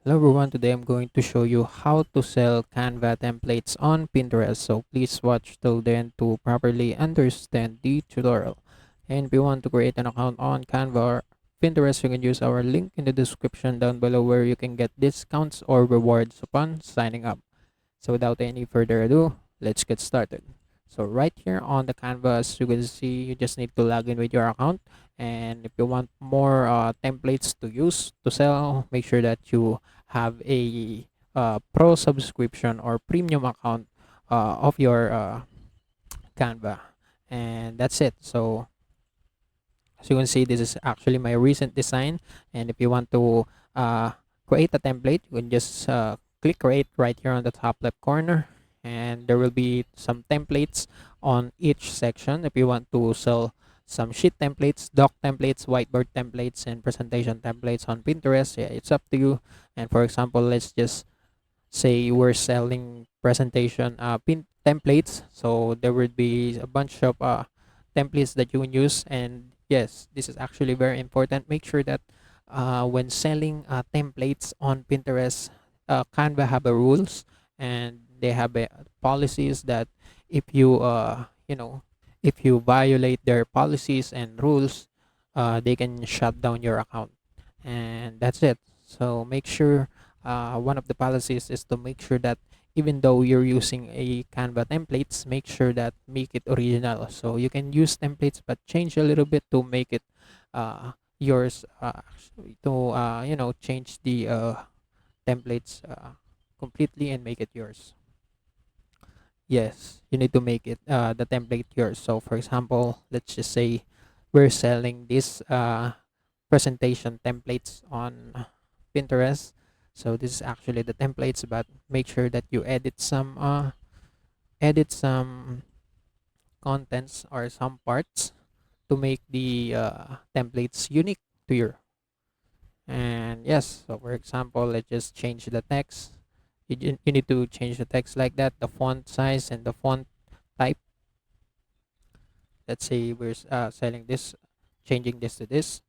Hello everyone, today I'm going to show you how to sell Canva templates on Pinterest. So please watch till the end to properly understand the tutorial. And if you want to create an account on Canva or Pinterest, you can use our link in the description down below where you can get discounts or rewards upon signing up. So without any further ado, let's get started. So right here on the canvas, you can see you just need to log in with your account. And if you want more templates to use to sell, make sure that you have a pro subscription or premium account of your Canva. And that's it. So as you can see, this is actually my recent design. And if you want to uh, create a template, you can just click create right here on the top left corner. And there will be some templates on each section. If you want to sell some sheet templates, doc templates, whiteboard templates, and presentation templates on Pinterest, yeah, it's up to you. And for example, let's just say we're selling presentation pin templates, so there would be a bunch of templates that you can use. And yes, this is actually very important. Make sure that when selling templates on Pinterest, Canva have a rules, and they have policies that if you if you violate their policies and rules, they can shut down your account. And that's it. So make sure one of the policies is to make sure that even though you're using a Canva templates, make sure that make it original. So you can use templates but change a little bit to make it yours, to change the templates completely and make it yours. Yes, you need to make it the template yours. So for example, let's just say we're selling this presentation templates on Pinterest. So this is actually the templates, but make sure that you edit some contents or some parts to make the templates unique to your. And yes, so for example, let's just change the text. You need to change the text like that, the font size and the font type. Let's say we're selling this, changing this to this,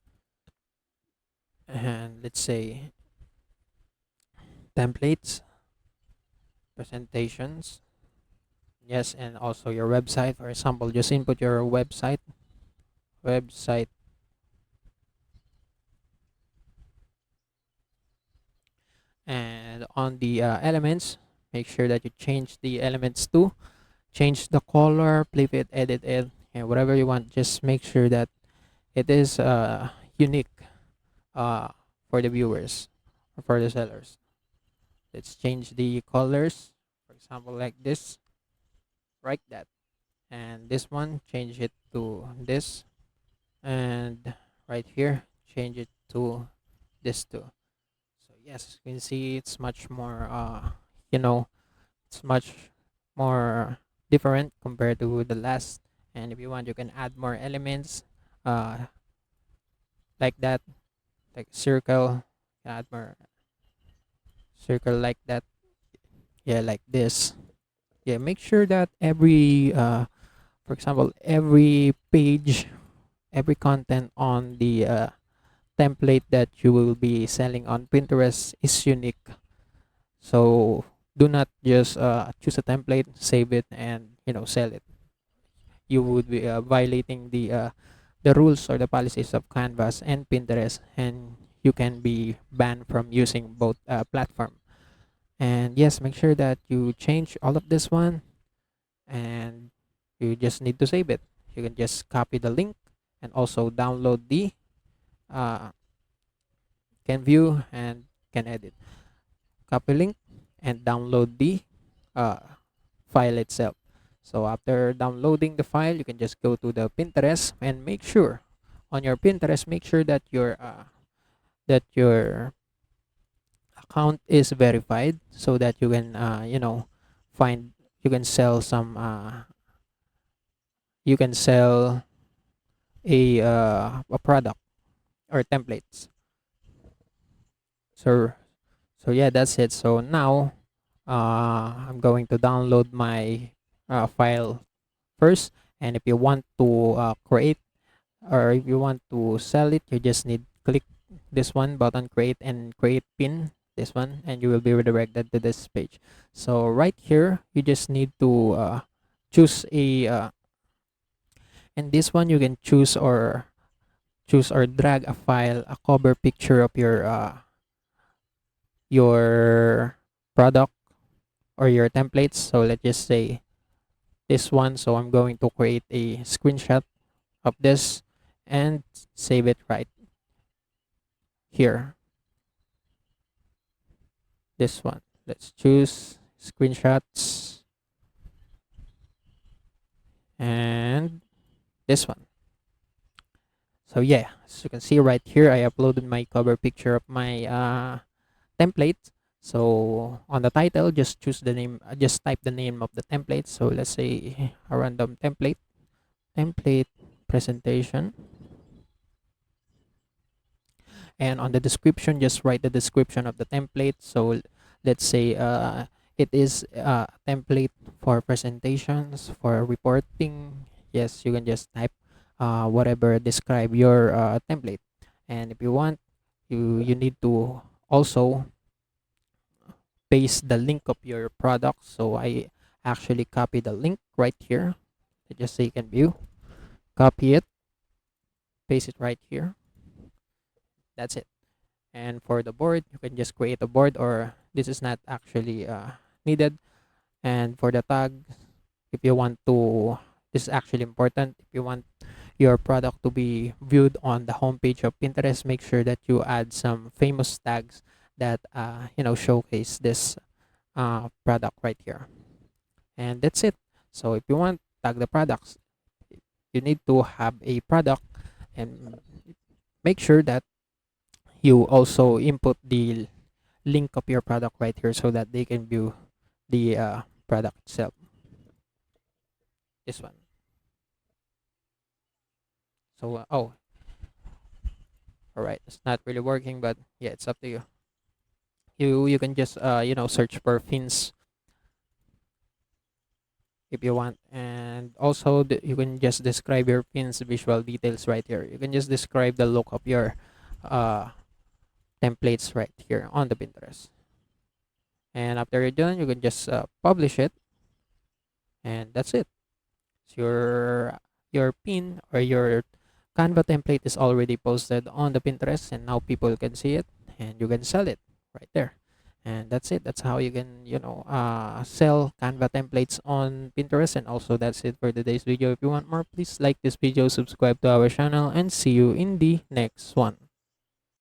and let's say templates, presentations. Yes, and also your website. For example, just input your website, and on the elements, make sure that you change the elements to change the color, flip it, edit it, and whatever you want. Just make sure that it is unique uh, for the viewers or for the sellers. Let's change the colors. For example, like this, like that, and this one, change it to this, and right here change it to this too. So yes, you can see it's much more you know it's much more different compared to the last. And if you want, you can add more elements uh like that, like circle. Add more circle like that, yeah, like this. Yeah, make sure that every for example, every page, every content on the template that you will be selling on Pinterest is unique. So do not just choose a template, save it, and sell it. You would be violating the rules or the policies of Canvas and Pinterest, and you can be banned from using both platform. And yes, make sure that you change all of this one, and you just need to save it. You can just copy the link and also download the uh, can view and can edit. Copy link and download the uh, file itself. So after downloading the file, you can just go to the Pinterest and make sure on your Pinterest, make sure that your account is verified, so that you can find you can sell some you can sell a product or templates. So yeah, that's it. So now I'm going to download my file first. And if you want to create, or if you want to sell it, you just need click this one button, create and create pin. this one, and you will be redirected to this page. So right here you just need to choose a and this one you can choose or drag a file, a cover picture of your product or your templates. So let's just say this one. So I'm going to create a screenshot of this and save it right here. This one. Let's choose screenshots and this one. So yeah, as you can see right here, I uploaded my cover picture of my template. So on the title, just choose the name, just type the name of the template. So let's say a random template presentation. And on the description, just write the description of the template. So let's say it is a template for presentations, for reporting. Yes, you can just type whatever describe your template. And if you want, you need to also paste the link of your product. So I actually copy the link right here. Just so you can view, copy it, paste it right here. That's it. And for the board, you can just create a board, or this is not actually needed. And for the tag, if you want to, this is actually important. If you want your product to be viewed on the homepage of Pinterest, make sure that you add some famous tags that showcase this product right here. And that's it. So if you want tag the products, you need to have a product, and make sure that you also input the link of your product right here so that they can view the product itself. This one. So oh, all right, it's not really working, but yeah, it's up to you. You can just search for fins if you want, and also you can just describe your pins visual details right here. You can just describe the look of your uh templates right here on the Pinterest. And after you're done, you can just publish it, and that's it. So your pin or your Canva template is already posted on the Pinterest, and now people can see it and you can sell it right there. And that's it. That's how you can sell Canva templates on Pinterest. And also that's it for today's video. If you want more, please like this video, subscribe to our channel, and see you in the next one.